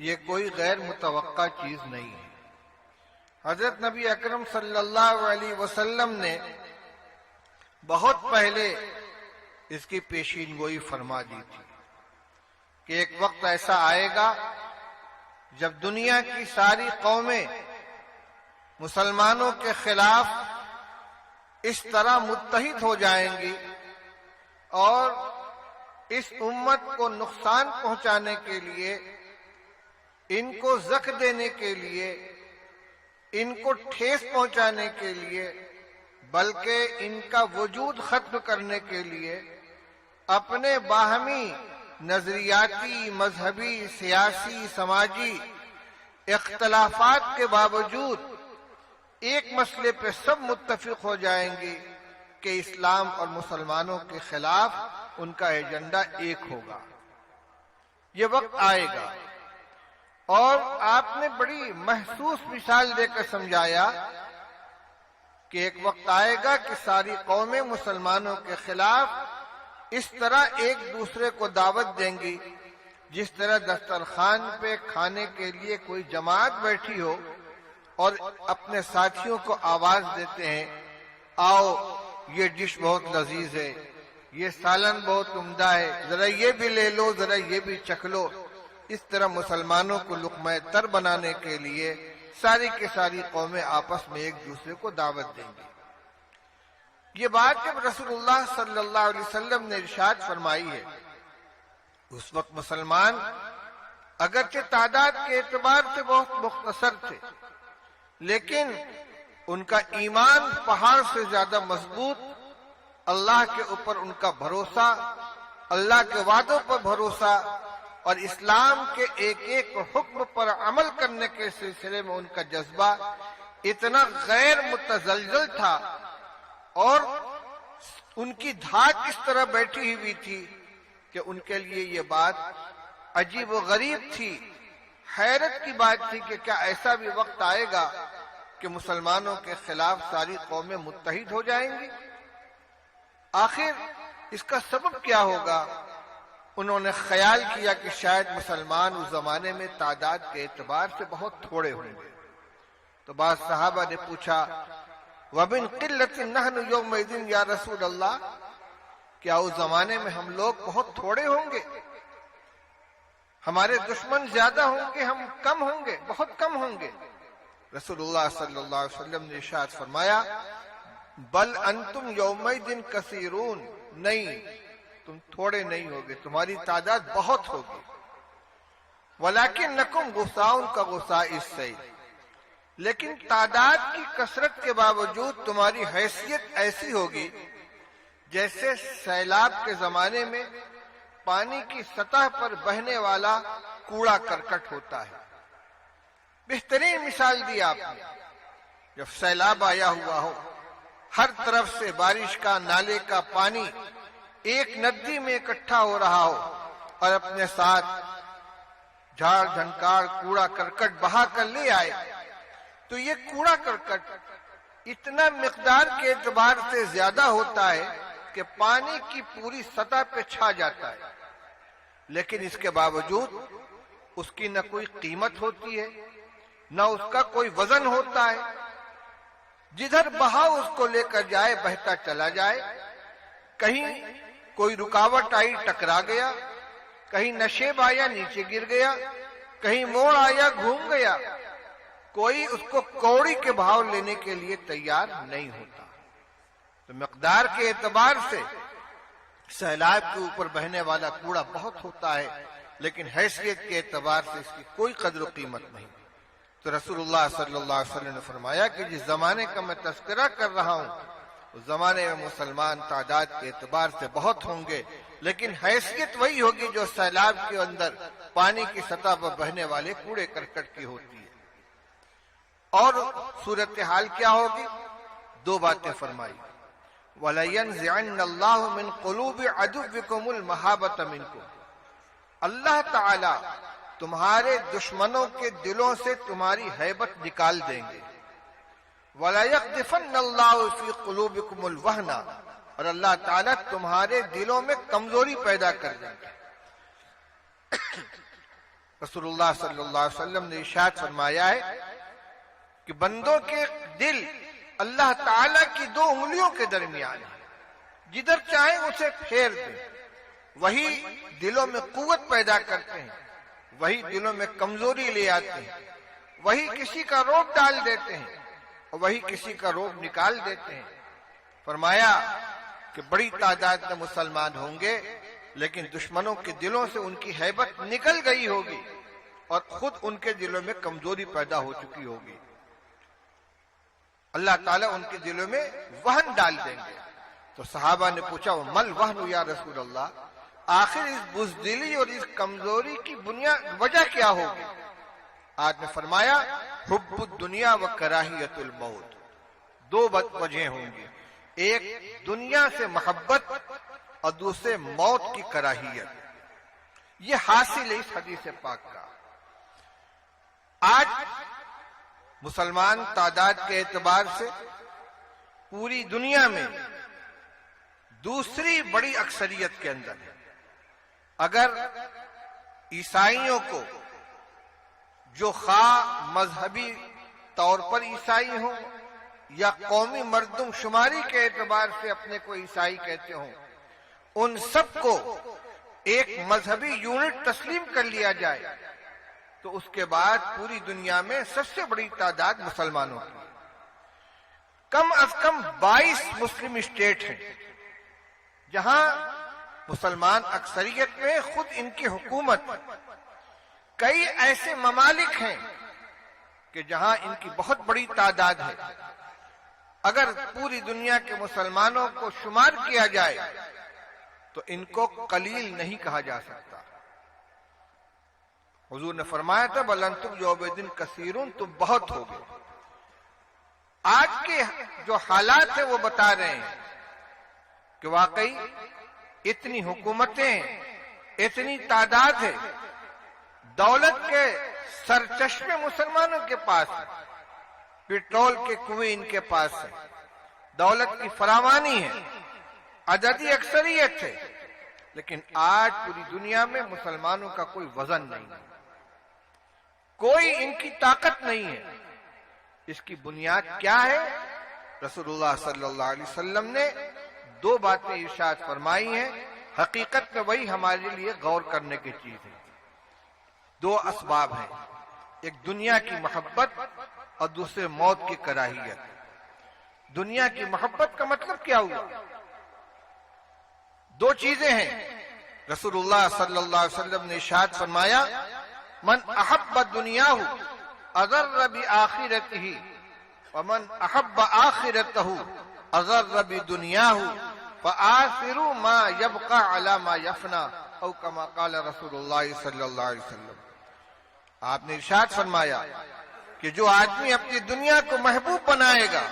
یہ کوئی غیر متوقع چیز نہیں ہے۔ حضرت نبی اکرم صلی اللہ علیہ وسلم نے بہت پہلے اس کی پیشین گوئی فرما دی تھی کہ ایک وقت ایسا آئے گا جب دنیا کی ساری قومیں مسلمانوں کے خلاف اس طرح متحد ہو جائیں گی اور اس امت کو نقصان پہنچانے کے لیے، ان کو زخم دینے کے لیے، ان کو ٹھیس پہنچانے کے لیے، بلکہ ان کا وجود ختم کرنے کے لیے اپنے باہمی نظریاتی، مذہبی، سیاسی، سماجی اختلافات کے باوجود ایک مسئلے پہ سب متفق ہو جائیں گے کہ اسلام اور مسلمانوں کے خلاف ان کا ایجنڈا ایک ہوگا۔ یہ وقت آئے گا، اور آپ نے بڑی محسوس مثال دے کر سمجھایا کہ ایک وقت آئے گا کہ ساری قومیں مسلمانوں کے خلاف اس طرح ایک دوسرے کو دعوت دیں گی جس طرح دسترخوان پہ کھانے کے لیے کوئی جماعت بیٹھی ہو اور اپنے ساتھیوں کو آواز دیتے ہیں، آؤ یہ ڈش بہت لذیذ ہے، یہ سالن بہت عمدہ ہے، ذرا یہ بھی لے لو، ذرا یہ بھی چکھ لو۔ اس طرح مسلمانوں کو لقمہ تر بنانے کے لیے ساری کی ساری قومیں آپس میں ایک دوسرے کو دعوت دیں گی۔ یہ بات جب رسول اللہ صلی اللہ علیہ وسلم نے ارشاد فرمائی ہے، اس وقت مسلمان اگرچہ تعداد کے اعتبار سے بہت مختصر تھے، لیکن ان کا ایمان پہاڑ سے زیادہ مضبوط، اللہ کے اوپر ان کا بھروسہ، اللہ کے وعدوں پر بھروسہ، اور اسلام کے ایک ایک حکم پر عمل کرنے کے سلسلے میں ان کا جذبہ اتنا غیر متزلزل تھا، اور ان کی دھاک اس طرح بیٹھی ہوئی تھی کہ ان کے لیے یہ بات عجیب و غریب تھی، حیرت کی بات تھی کہ کیا ایسا بھی وقت آئے گا کہ مسلمانوں کے خلاف ساری قومیں متحد ہو جائیں گی؟ آخر اس کا سبب کیا ہوگا؟ انہوں نے خیال کیا کہ شاید مسلمان اس زمانے میں تعداد کے اعتبار سے بہت تھوڑے ہوں گے۔ تو بعض صحابہ نے پوچھا، وَمِن قِلَّةٍ نَحْنُ يَوْمَئِذٍ یا رسول اللہ، کیا اس زمانے میں ہم لوگ بہت تھوڑے ہوں گے؟ ہمارے دشمن زیادہ ہوں گے، ہم کم ہوں گے، بہت کم ہوں گے؟ رسول اللہ صلی اللہ علیہ وسلم نے ارشاد فرمایا، بل انتم یومئذ کثیرون، نہیں، تم تھوڑے نہیں ہوگے، تمہاری تعداد بہت ہوگی۔ وَلَكِنَّكُمْ غُثَاءٌ كَغُثَاءِ السَّيْلِ، لیکن تعداد کی کثرت کے باوجود تمہاری حیثیت ایسی ہوگی جیسے سیلاب کے زمانے میں پانی کی سطح پر بہنے والا کوڑا کرکٹ ہوتا ہے۔ بہترین مثال دی آپ نے، جب سیلاب آیا ہوا ہو، ہر طرف سے بارش کا، نالے کا پانی ایک ندی میں اکٹھا ہو رہا ہو، اور اپنے ساتھ جھاڑ جھنکار کوڑا کرکٹ بہا کر لے آئے، تو یہ کوڑا کرکٹ اتنا مقدار کے اعتبار سے زیادہ ہوتا ہے کہ پانی کی پوری سطح پہ چھا جاتا ہے، لیکن اس کے باوجود اس کی نہ کوئی قیمت ہوتی ہے، نہ اس کا کوئی وزن ہوتا ہے۔ جدھر بہاؤ اس کو لے کر جائے بہتا چلا جائے، کہیں کوئی رکاوٹ آئی ٹکرا گیا، کہیں نشیب آیا نیچے گر گیا، کہیں موڑ آیا گھوم گیا، کوئی اس کو کوڑی کے بھاؤ لینے کے لیے تیار نہیں ہوتا۔ تو مقدار کے اعتبار سے سیلاب کے اوپر بہنے والا کوڑا بہت ہوتا ہے، لیکن حیثیت کے اعتبار سے اس کی کوئی قدر و قیمت نہیں۔ تو رسول اللہ صلی اللہ علیہ وسلم نے فرمایا کہ جس زمانے کا میں تذکرہ کر رہا ہوں، اس زمانے میں مسلمان تعداد کے اعتبار سے بہت ہوں گے، لیکن حیثیت وہی ہوگی جو سیلاب کے اندر پانی کی سطح پر بہنے والے کوڑے کرکٹ کی ہوتی ہے۔ اور صورتحال کیا ہوگی؟ دو باتیں فرمائی، وَلَيَنزِعَنَّ اللَّهُ مِن قُلُوبِ عَدُوِّكُمُ الْمَحَابَّةَ مِنكُمْ، اللہ تعالی تمہارے دشمنوں کے دلوں سے تمہاری ہیبت نکال دیں گے۔ وَلَيَقْذِفَنَّ اللَّهُ فِي قُلُوبِكُمُ الْوَهْنَ، اور اللہ تعالیٰ تمہارے دلوں میں کمزوری پیدا کر دیں گے۔ رسول اللہ صلی اللہ علیہ وسلم نے ارشاد فرمایا ہے کہ بندوں کے دل اللہ تعالی کی دو انگلیوں کے درمیان ہے، جدھر چاہیں اسے پھیر دیں، وہی دلوں میں قوت پیدا کرتے ہیں، وہی دلوں میں کمزوری لے آتے ہیں، وہی کسی کا روب ڈال دیتے ہیں اور وہی کسی کا روب نکال دیتے ہیں۔ فرمایا کہ بڑی تعداد میں مسلمان ہوں گے لیکن دشمنوں کے دلوں سے ان کی ہیبت نکل گئی ہوگی اور خود ان کے دلوں میں کمزوری پیدا ہو چکی ہوگی۔ اللہ تعالیٰ ان کے دلوں میں وہن ڈال دیں گے۔ تو صحابہ نے پوچھا مل وہن یا رسول اللہ، آخر اس بزدلی اور اس کمزوری کی وجہ کیا ہوگی؟ آپ نے فرمایا حب الدنیا و کراہیت الموت، دو وجہیں ہوں گی، ایک دنیا سے محبت اور دوسرے موت کی کراہیت۔ یہ حاصل ہے اس حدیث پاک کا۔ آج مسلمان تعداد کے اعتبار سے پوری دنیا میں دوسری بڑی اکثریت کے اندر ہے۔ اگر عیسائیوں کو، جو خواہ مذہبی طور پر عیسائی ہوں یا قومی مردم شماری کے اعتبار سے اپنے کو عیسائی کہتے ہوں، ان سب کو ایک مذہبی یونٹ تسلیم کر لیا جائے تو اس کے بعد پوری دنیا میں سب سے بڑی تعداد مسلمانوں کی، کم از کم 22 مسلم اسٹیٹ ہیں جہاں مسلمان اکثریت میں خود ان کی حکومت۔ کئی ایسے ممالک ہیں کہ جہاں ان کی بہت بڑی تعداد ہے۔ اگر پوری دنیا کے مسلمانوں کو شمار کیا جائے تو ان کو قلیل نہیں کہا جا سکتا۔ حضور نے فرمایا تھا بل انتم یومئذ کثیرون، تم بہت ہوگے۔ آج کے جو حالات ہیں وہ بتا رہے ہیں کہ واقعی اتنی حکومتیں، اتنی تعداد ہے، دولت کے سرچشمے مسلمانوں کے پاس ہیں، پیٹرول کے کنویں ان کے پاس ہیں، دولت کی فراوانی ہے، عددی اکثریت ہے، لیکن آج پوری دنیا میں مسلمانوں کا کوئی وزن نہیں ہے، کوئی ان کی طاقت نہیں ہے۔ اس کی بنیاد کیا ہے؟ رسول اللہ صلی اللہ علیہ وسلم نے دو باتیں ارشاد فرمائی ہیں، حقیقت میں وہی ہمارے لیے غور کرنے کی چیز ہے۔ دو اسباب ہیں، ایک دنیا کی محبت اور دوسرے موت کی کراہیت۔ دنیا کی محبت کا مطلب کیا ہوا؟ دو چیزیں ہیں۔ رسول اللہ صلی اللہ علیہ وسلم نے ارشاد فرمایا من احب دنیاہ اضر بآخرتہ ومن احب آخرتہ اضر بدنیاہ فآثروا ما يبقى على ما يفنى او كما قال رسول اللہ صلی اللہ علیہ وسلم۔ آپ نے ارشاد فرمایا کہ جو آدمی اپنی دنیا کو محبوب بنائے گا